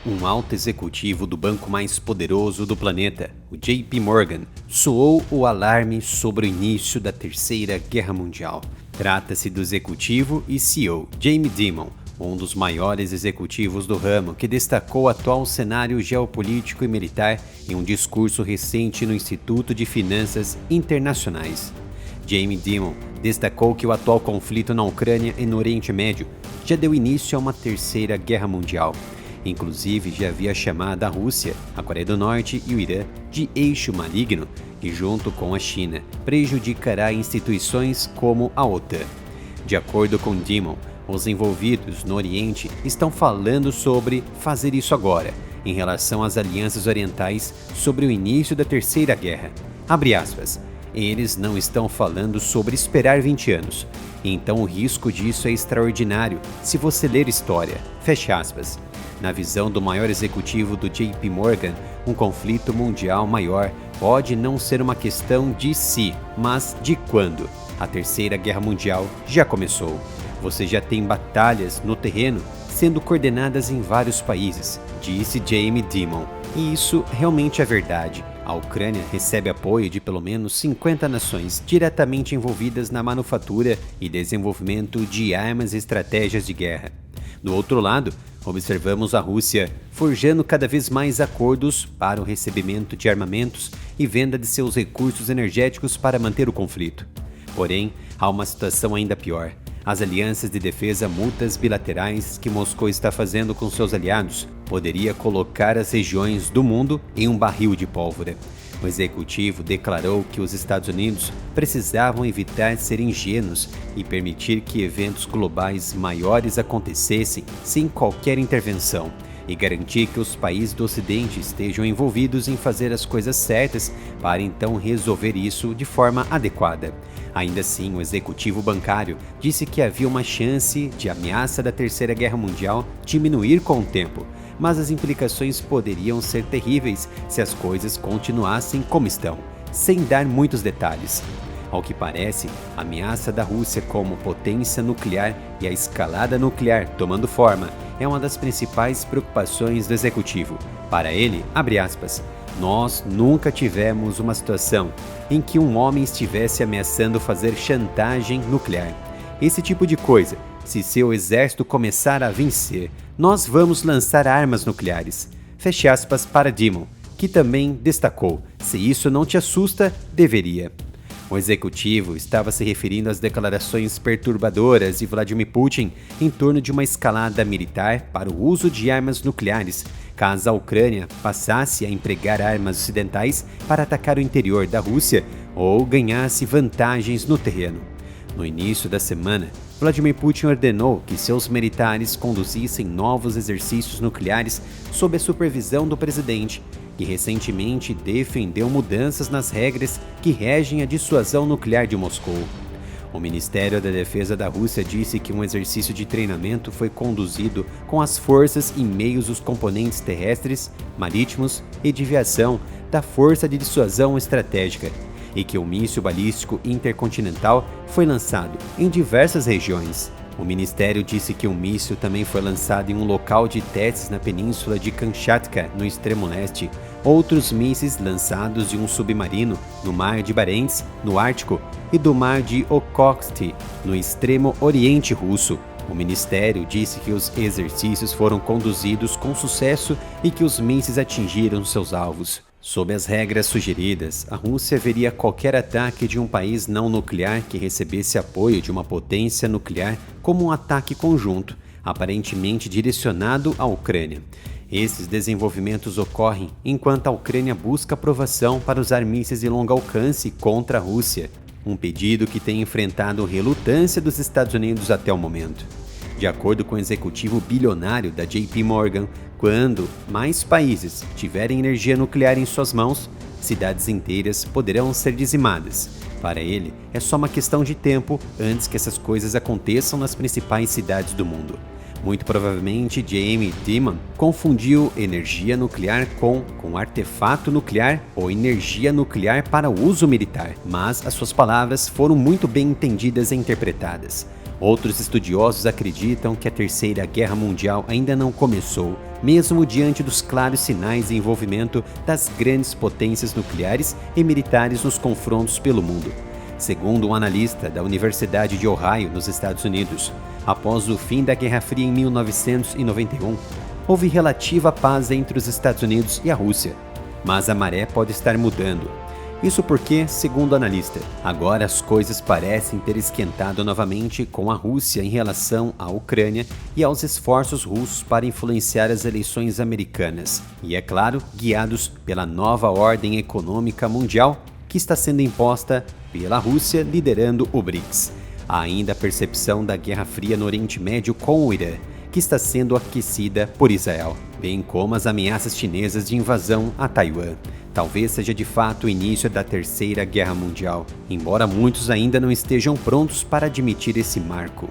Um alto executivo do banco mais poderoso do planeta, o JP Morgan, soou o alarme sobre o início da Terceira Guerra Mundial. Trata-se do executivo e CEO Jamie Dimon, um dos maiores executivos do ramo, que destacou o atual cenário geopolítico e militar em um discurso recente no Instituto de Finanças Internacionais. Jamie Dimon destacou que o atual conflito na Ucrânia e no Oriente Médio já deu início a uma terceira guerra mundial. Inclusive, já havia chamado a Rússia, a Coreia do Norte e o Irã de eixo maligno e, junto com a China, prejudicará instituições como a OTAN. De acordo com Dimon, os envolvidos no Oriente estão falando sobre fazer isso agora, em relação às alianças orientais sobre o início da Terceira Guerra. Abre aspas. Eles não estão falando sobre esperar 20 anos, então o risco disso é extraordinário se você ler história. Fecha aspas. Na visão do maior executivo do JP Morgan, um conflito mundial maior pode não ser uma questão de se, mas de quando. A Terceira Guerra Mundial já começou. Você já tem batalhas no terreno sendo coordenadas em vários países, disse Jamie Dimon. E isso realmente é verdade. A Ucrânia recebe apoio de pelo menos 50 nações diretamente envolvidas na manufatura e desenvolvimento de armas e estratégias de guerra. Do outro lado, observamos a Rússia forjando cada vez mais acordos para o recebimento de armamentos e venda de seus recursos energéticos para manter o conflito. Porém, há uma situação ainda pior. As alianças de defesa mútuas bilaterais que Moscou está fazendo com seus aliados poderia colocar as regiões do mundo em um barril de pólvora. O executivo declarou que os Estados Unidos precisavam evitar ser ingênuos e permitir que eventos globais maiores acontecessem sem qualquer intervenção e garantir que os países do Ocidente estejam envolvidos em fazer as coisas certas para então resolver isso de forma adequada. Ainda assim, o executivo bancário disse que havia uma chance de a ameaça da Terceira Guerra Mundial diminuir com o tempo, mas as implicações poderiam ser terríveis se as coisas continuassem como estão, sem dar muitos detalhes. Ao que parece, a ameaça da Rússia como potência nuclear e a escalada nuclear tomando forma é uma das principais preocupações do executivo. Para ele, abre aspas, nós nunca tivemos uma situação em que um homem estivesse ameaçando fazer chantagem nuclear. Esse tipo de coisa, se seu exército começar a vencer, nós vamos lançar armas nucleares. Feche aspas para Dimon, que também destacou, se isso não te assusta, deveria. O executivo estava se referindo às declarações perturbadoras de Vladimir Putin em torno de uma escalada militar para o uso de armas nucleares, caso a Ucrânia passasse a empregar armas ocidentais para atacar o interior da Rússia ou ganhasse vantagens no terreno. No início da semana, Vladimir Putin ordenou que seus militares conduzissem novos exercícios nucleares sob a supervisão do presidente, que recentemente defendeu mudanças nas regras que regem a dissuasão nuclear de Moscou. O Ministério da Defesa da Rússia disse que um exercício de treinamento foi conduzido com as forças e meios dos componentes terrestres, marítimos e de aviação da Força de Dissuasão Estratégica, e que o míssil balístico intercontinental foi lançado em diversas regiões. O ministério disse que o míssil também foi lançado em um local de testes na península de Kamchatka, no extremo leste. Outros mísseis lançados de um submarino no mar de Barents, no Ártico, e do mar de Okhotsk, no extremo oriente russo. O ministério disse que os exercícios foram conduzidos com sucesso e que os mísseis atingiram seus alvos. Sob as regras sugeridas, a Rússia veria qualquer ataque de um país não nuclear que recebesse apoio de uma potência nuclear como um ataque conjunto, aparentemente direcionado à Ucrânia. Esses desenvolvimentos ocorrem enquanto a Ucrânia busca aprovação para usar mísseis de longo alcance contra a Rússia, um pedido que tem enfrentado relutância dos Estados Unidos até o momento. De acordo com o executivo bilionário da JP Morgan, quando mais países tiverem energia nuclear em suas mãos, cidades inteiras poderão ser dizimadas. Para ele, é só uma questão de tempo antes que essas coisas aconteçam nas principais cidades do mundo. Muito provavelmente, Jamie Dimon confundiu energia nuclear com artefato nuclear ou energia nuclear para uso militar, mas as suas palavras foram muito bem entendidas e interpretadas. Outros estudiosos acreditam que a Terceira Guerra Mundial ainda não começou, mesmo diante dos claros sinais de envolvimento das grandes potências nucleares e militares nos confrontos pelo mundo. Segundo um analista da Universidade de Ohio, nos Estados Unidos, após o fim da Guerra Fria em 1991, houve relativa paz entre os Estados Unidos e a Rússia. Mas a maré pode estar mudando. Isso porque, segundo o analista, agora as coisas parecem ter esquentado novamente com a Rússia em relação à Ucrânia e aos esforços russos para influenciar as eleições americanas. E, é claro, guiados pela nova ordem econômica mundial que está sendo imposta pela Rússia liderando o BRICS. Há ainda a percepção da Guerra Fria no Oriente Médio com o Irã, que está sendo aquecida por Israel, bem como as ameaças chinesas de invasão a Taiwan. Talvez seja de fato o início da Terceira Guerra Mundial, embora muitos ainda não estejam prontos para admitir esse marco.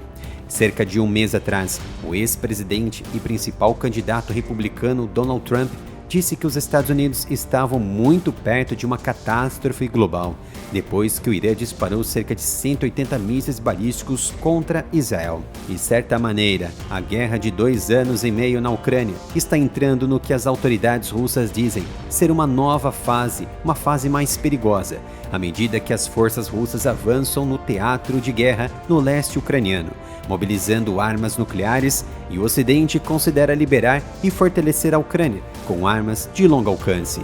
Cerca de um mês atrás, o ex-presidente e principal candidato republicano Donald Trump disse que os Estados Unidos estavam muito perto de uma catástrofe global, depois que o Irã disparou cerca de 180 mísseis balísticos contra Israel. De certa maneira, a guerra de 2 anos e meio na Ucrânia está entrando no que as autoridades russas dizem ser uma nova fase, uma fase mais perigosa, à medida que as forças russas avançam no teatro de guerra no leste ucraniano, mobilizando armas nucleares, e o Ocidente considera liberar e fortalecer a Ucrânia com armas de longo alcance.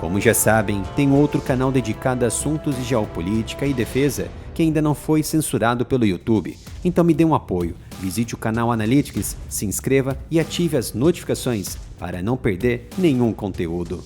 Como já sabem, tem outro canal dedicado a assuntos de geopolítica e defesa que ainda não foi censurado pelo YouTube. Então me dê um apoio, visite o canal Analytics, se inscreva e ative as notificações para não perder nenhum conteúdo.